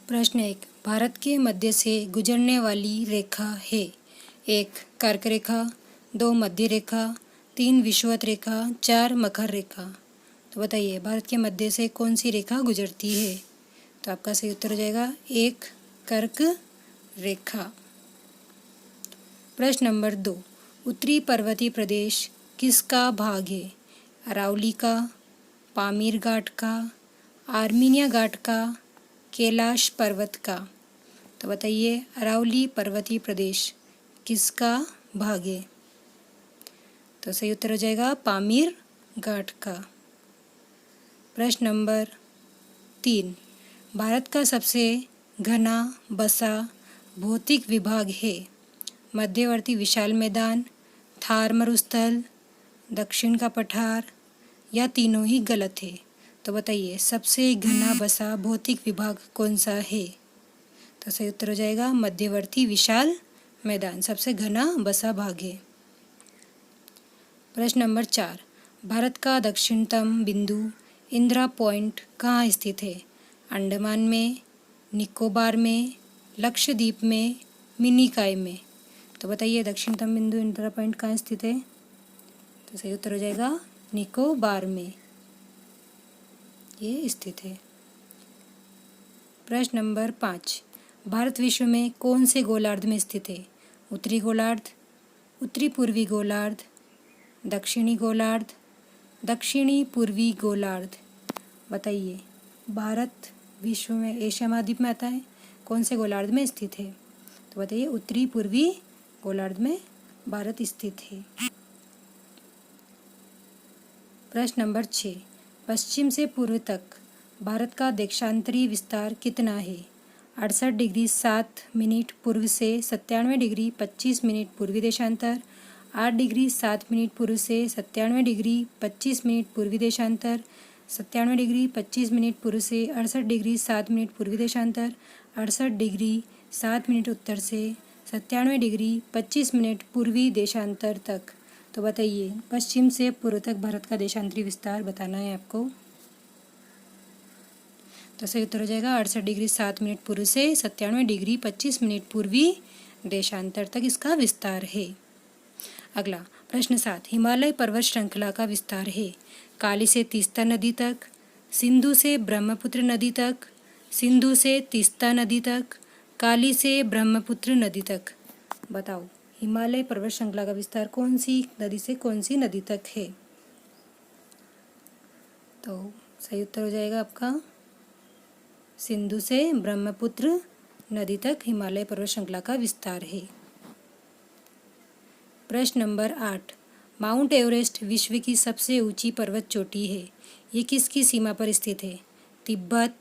प्रश्न 1। भारत के मध्य से गुजरने वाली रेखा है। 1 कर्क रेखा, 2 मध्य रेखा, 3 विषुवत रेखा, 4 मकर रेखा। तो बताइए भारत के मध्य से कौन सी रेखा गुजरती है। तो आपका सही उत्तर हो जाएगा 1 कर्क रेखा। प्रश्न नंबर 2। उत्तरी पर्वतीय प्रदेश किसका भाग है। अरावली का, पामीर घाट का, आर्मीनिया घाट का, कैलाश पर्वत का। तो बताइए अरावली पर्वतीय प्रदेश किसका भाग है। तो सही उत्तर हो जाएगा पामीर घाट का। प्रश्न नंबर 3। भारत का सबसे घना बसा भौतिक विभाग है। मध्यवर्ती विशाल मैदान, थार मरुस्थल, दक्षिण का पठार या तीनों ही गलत है। तो बताइए सबसे घना बसा भौतिक विभाग कौन सा है। तो सही उत्तर हो जाएगा मध्यवर्ती विशाल मैदान सबसे घना बसा भाग है। प्रश्न नंबर 4। भारत का दक्षिणतम बिंदु इंदिरा पॉइंट कहाँ स्थित है। अंडमान में, निकोबार में, लक्षद्वीप में, मिनिकॉय में। तो बताइए दक्षिणतम बिंदु इंदिरा पॉइंट कहाँ स्थित है। तो सही उत्तर हो जाएगा निकोबार में ये स्थित है। प्रश्न नंबर 5। भारत विश्व में कौन से गोलार्ध में स्थित है। उत्तरी गोलार्ध, उत्तरी पूर्वी गोलार्ध, दक्षिणी गोलार्ध, दक्षिणी पूर्वी गोलार्ध। बताइए भारत विश्व में एशिया महाद्वीप में आता है कौन से गोलार्ध में स्थित है। तो बताइए उत्तरी पूर्वी गोलार्ध में भारत स्थित है। प्रश्न नंबर 6। पश्चिम से पूर्व तक भारत का देशांतरी विस्तार कितना है। 68 डिग्री 7 मिनट पूर्व से 97 डिग्री 25 मिनट पूर्वी देशांतर, 8 डिग्री 7 मिनट पूर्व से 97 डिग्री 25 मिनट पूर्वी देशांतर, 97 डिग्री 25 मिनट पूर्व से 68 डिग्री 7 मिनट पूर्वी देशांतर, 68 डिग्री 7 मिनट उत्तर से 97 डिग्री 25 मिनट पूर्वी देशांतर तक। तो बताइए पश्चिम से पूर्व तक भारत का देशांतरी विस्तार बताना है आपको। तो सही उत्तर हो जाएगा 68 डिग्री 7 मिनट पूर्व से 97 डिग्री 25 मिनट पूर्वी देशांतर तक इसका विस्तार है। अगला प्रश्न 7। हिमालय पर्वत श्रृंखला का विस्तार है। काली से तीस्ता नदी तक, सिंधु से ब्रह्मपुत्र नदी तक, सिंधु से तीस्ता नदी तक, काली से ब्रह्मपुत्र नदी तक। बताओ हिमालय पर्वत श्रृंखला का विस्तार कौन सी नदी से कौन सी नदी तक है। तो सही उत्तर हो जाएगा आपका सिंधु से ब्रह्मपुत्र नदी तक हिमालय पर्वत श्रृंखला का विस्तार है। प्रश्न नंबर 8। माउंट एवरेस्ट विश्व की सबसे ऊंची पर्वत चोटी है। ये किसकी सीमा पर स्थित है। तिब्बत,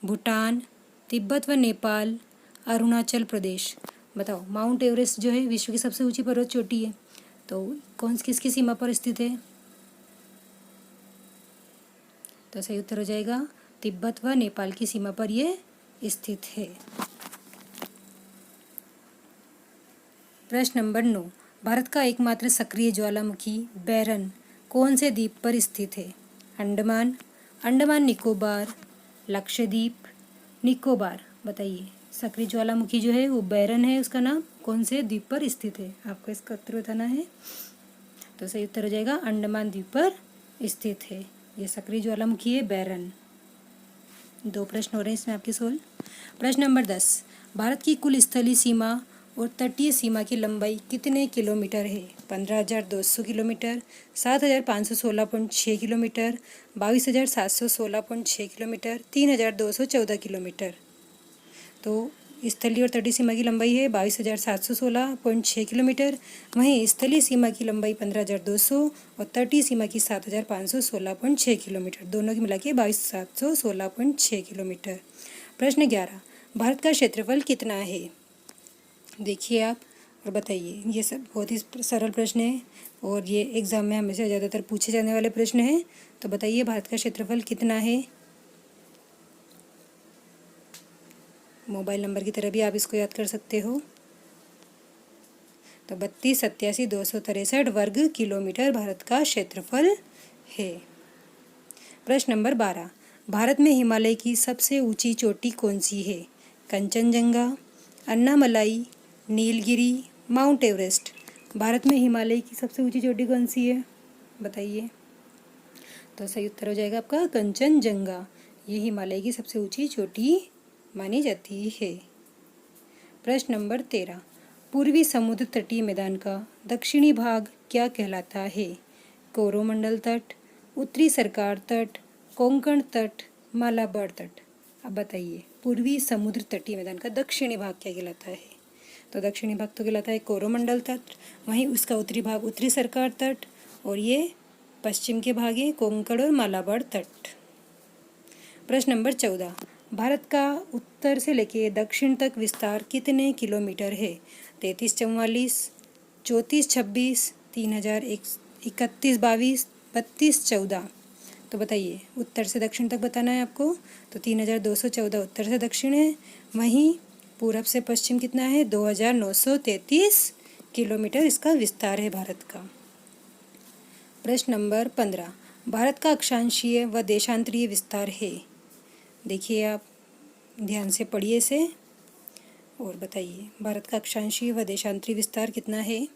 भूटान, तिब्बत व नेपाल, अरुणाचल प्रदेश। बताओ माउंट एवरेस्ट जो है विश्व की सबसे ऊंची पर्वत चोटी है तो किसकी सीमा पर स्थित है। तो सही उत्तर हो जाएगा तिब्बत व नेपाल की सीमा पर यह स्थित है। प्रश्न नंबर 9। भारत का एकमात्र सक्रिय ज्वालामुखी बैरन कौन से द्वीप पर स्थित है। अंडमान, अंडमान निकोबार, लक्षद्वीप, निकोबार। बताइए सक्रिय ज्वालामुखी जो है वो बैरन है, उसका नाम कौन से द्वीप पर स्थित है आपको इसका उत्तर बताना है। तो सही उत्तर हो जाएगा अंडमान द्वीप पर स्थित है ये सक्रिय ज्वालामुखी है बैरन। 2 प्रश्न हो रहे हैं इसमें आपके सोल्व। प्रश्न नंबर 10। भारत की कुल स्थलीय सीमा और तटीय सीमा की लंबाई कितने किलोमीटर है। 15,200 किलोमीटर, 7,516.6 किलोमीटर, 22,716.6 किलोमीटर, 3,214 किलोमीटर। तो स्थलीय और तटीय सीमा की लंबाई है 22,716.6 किलोमीटर। वहीं स्थलीय सीमा की लंबाई 15,200 और तटीय सीमा की 7,516.6 किलोमीटर। दोनों की मिला के 22,716.6 किलोमीटर। प्रश्न 11। भारत का क्षेत्रफल कितना है। देखिए आप और बताइए। ये सब बहुत ही सरल प्रश्न है और ये एग्ज़ाम में हमेशा ज़्यादातर पूछे जाने वाले प्रश्न हैं। तो बताइए भारत का क्षेत्रफल कितना है। मोबाइल नंबर की तरह भी आप इसको याद कर सकते हो। तो 32,87,263 वर्ग किलोमीटर भारत का क्षेत्रफल है। प्रश्न नंबर 12। भारत में हिमालय की सबसे ऊंची चोटी कौन सी है। Kanchenjunga, Annamalai, Nilgiri, mount Everest. भारत में हिमालय की सबसे ऊंची चोटी कौन सी है, बताइए। तो सही उत्तर हो जाएगा आपका कंचनजंगा। ये हिमालय की सबसे ऊंची चोटी मानी जाती है। प्रश्न नंबर 13, पूर्वी समुद्र तटीय मैदान का दक्षिणी भाग क्या कहलाता है? कोरोमंडल तट, उत्तरी सरकार तट, कोंकण तट, मालाबार तट। अब बताइए, पूर्वी समुद्र तटीय मैदान का दक्षिणी भाग क्या कहलाता है? तो दक्षिणी भाग तो कहलाता है कोरोमंडल तट, वहीं उसका उत्तरी भाग उत्तरी सरकार तट, और ये पश्चिम के भाग है कोंकण और मालाबार तट। प्रश्न नंबर 14, भारत का उत्तर से लेकर दक्षिण तक विस्तार कितने किलोमीटर है? 3344, 3426, 3031, 32, 14। तो बताइए, उत्तर से दक्षिण तक बताना है आपको। तो 3214 उत्तर से दक्षिण है, वहीं पूरब से पश्चिम कितना है? 2933 किलोमीटर इसका विस्तार है भारत का। प्रश्न नंबर 15, भारत का अक्षांशीय व देशांतरीय विस्तार है। देखिए, आप ध्यान से पढ़िए इसे और बताइए, भारत का अक्षांशीय व देशांतरीय विस्तार कितना है?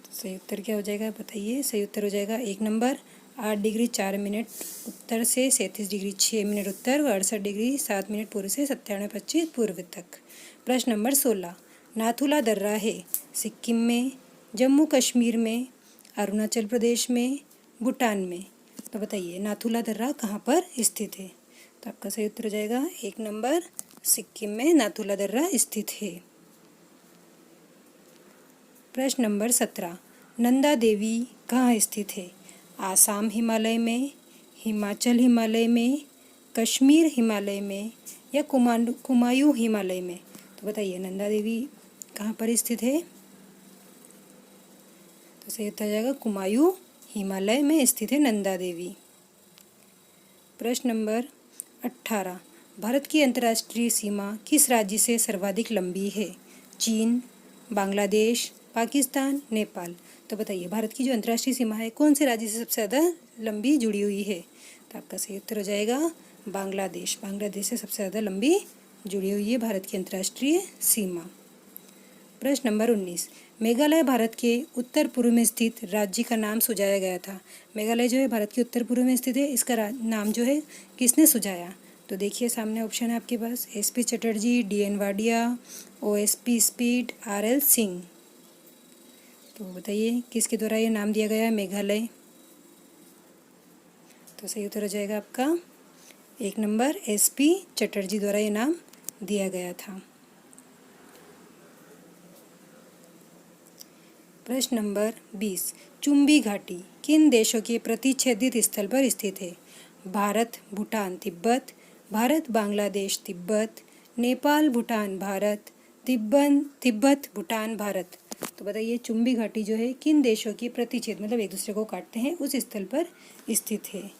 तो सही उत्तर क्या हो जाएगा, बताइए। सही उत्तर हो जाएगा 1 नंबर 8 डिग्री 4 मिनट उत्तर से 37 डिग्री 6 मिनट उत्तर व 68 डिग्री 7 मिनट पूर्व से 97.25 पूर्व तक। प्रश्न नंबर 16, नाथुला दर्रा है सिक्किम में, जम्मू कश्मीर में, अरुणाचल प्रदेश में, भूटान में। तो बताइए, नाथुला दर्रा कहाँ पर स्थित है? तो आपका सही उत्तर हो जाएगा 1 नंबर सिक्किम में नाथुला दर्रा स्थित है। प्रश्न नंबर 17, नंदा देवी कहाँ स्थित है? आसाम हिमालय में, हिमाचल हिमालय में, कश्मीर हिमालय में, या कुमायूं हिमालय में। तो बताइए, नंदा देवी कहाँ पर स्थित है? तो सही उत्तर हो जाएगा कुमायूं हिमालय में स्थित है नंदा देवी। प्रश्न नंबर 18, भारत की अंतर्राष्ट्रीय सीमा किस राज्य से सर्वाधिक लंबी है? चीन, बांग्लादेश, पाकिस्तान, नेपाल। तो बताइए, भारत की जो अंतर्राष्ट्रीय सीमा है कौन से राज्य से सबसे ज़्यादा लंबी जुड़ी हुई है? तो आपका सही उत्तर हो जाएगा बांग्लादेश। बांग्लादेश से सबसे ज़्यादा लंबी जुड़ी हुई है भारत की अंतर्राष्ट्रीय सीमा। प्रश्न नंबर 19, मेघालय भारत के उत्तर पूर्व में स्थित राज्य का नाम सुझाया गया था। मेघालय जो है भारत के उत्तर पूर्व में स्थित है, इसका नाम जो है किसने सुझाया? तो देखिए, सामने ऑप्शन है आपके पास, SP Chatterjee, DN Wadia, OSP speed, RL Singh. तो बताइए, किसके द्वारा ये नाम दिया गया है मेघालय? तो सही उत्तर हो जाएगा आपका 1 नंबर SP चटर्जी द्वारा ये नाम दिया गया था। प्रश्न नंबर 20, चुंबी घाटी किन देशों के प्रतिच्छेदित स्थल पर स्थित है? भारत, भूटान, तिब्बत, भारत, बांग्लादेश, तिब्बत, नेपाल, भूटान, भारत, तिब्बत, भूटान, भारत। तो बताइए, चुंबी घाटी जो है किन देशों की प्रतिच्छेद मतलब एक दूसरे को काटते हैं उस स्थल पर स्थित है?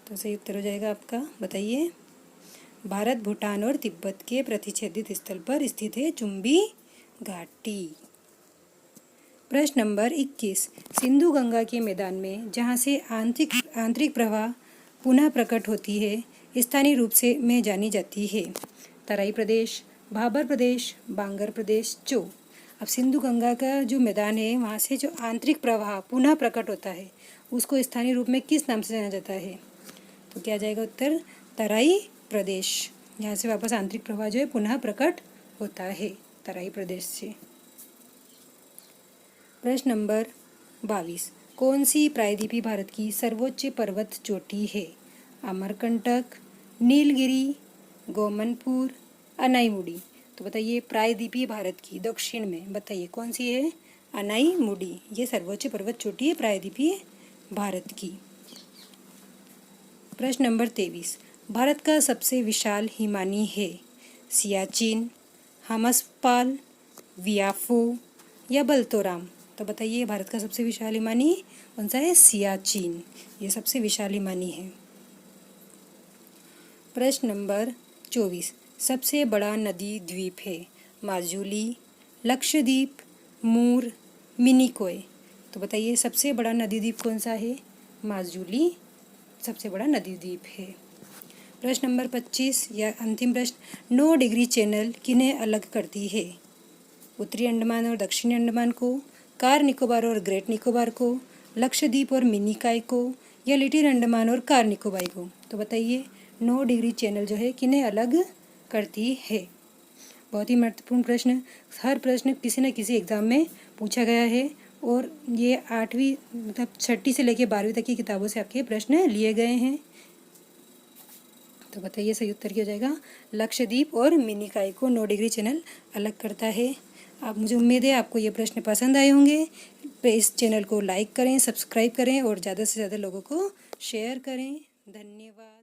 तो सही उत्तर हो जाएगा आपका, बताइए। भारत, भूटान और तिब्बत के प्रतिच्छेदित स्थल पर स्थित है चुंबी घाटी। प्रश्न नंबर 21, सिंधु गंगा के मैदान में जहाँ से आंतरिक प्रवाह पुनः प्रकट होती है, स्थानीय रूप से में जानी जाती है? तराई प्रदेश, भाबर प्रदेश, बांगर प्रदेश, जो। अब सिंधु गंगा का जो मैदान है वहाँ से जो आंतरिक प्रवाह पुनः प्रकट होता है उसको स्थानीय रूप में किस नाम से जाना जाता है? तो क्या जाएगा उत्तर? तराई प्रदेश। यहाँ से वापस आंतरिक प्रवाह जो है पुनः प्रकट होता है तराई प्रदेश से। प्रश्न नंबर 22, कौन सी प्रायद्वीपीय भारत की सर्वोच्च पर्वत चोटी है? अमरकंटक, नीलगिरी, गोमनपुर, अनाईमुडी। तो बताइए, प्रायद्वीपीय भारत की दक्षिण में बताइए कौन सी है? अनाईमुडी। ये सर्वोच्च पर्वत चोटी है प्रायद्वीपीय भारत की। प्रश्न नंबर 23, भारत का सबसे विशाल हिमानी है? सियाचिन, हमसपाल, वियाफो या बल्तोराम। तो बताइए, भारत का सबसे विशाल हिमानी कौन सा है? सियाचिन। ये सबसे विशाल हिमानी है। प्रश्न नंबर 24, सबसे बड़ा नदी द्वीप है? माजुली, लक्षद्वीप, मूर, मिनिकोय। तो बताइए, सबसे बड़ा नदी द्वीप कौन सा है? माजुली सबसे बड़ा नदी द्वीप है। प्रश्न नंबर 25 या अंतिम प्रश्न, 9 डिग्री चैनल किन्हें अलग करती है? उत्तरी अंडमान और दक्षिणी अंडमान को, कार निकोबार और ग्रेट निकोबार को, लक्षद्वीप और मिनिकॉय को, या लिटिल अंडमान और कार निकोबार को? तो बताइए 9 डिग्री चैनल जो है किन्हें अलग करती है? बहुत ही महत्वपूर्ण प्रश्न, हर प्रश्न किसी न किसी एग्ज़ाम में पूछा गया है और ये 8वीं मतलब 6ठी से लेकर 12वीं तक की किताबों से आपके प्रश्न लिए गए हैं। तो बताइए सही उत्तर क्या हो जाएगा? लक्षद्वीप और मिनिकॉय को 9 डिग्री चैनल अलग करता है। आप मुझे उम्मीद है आपको ये प्रश्न पसंद आए होंगे। इस चैनल को लाइक करें, सब्सक्राइब करें और ज़्यादा से ज़्यादा लोगों को शेयर करें। धन्यवाद।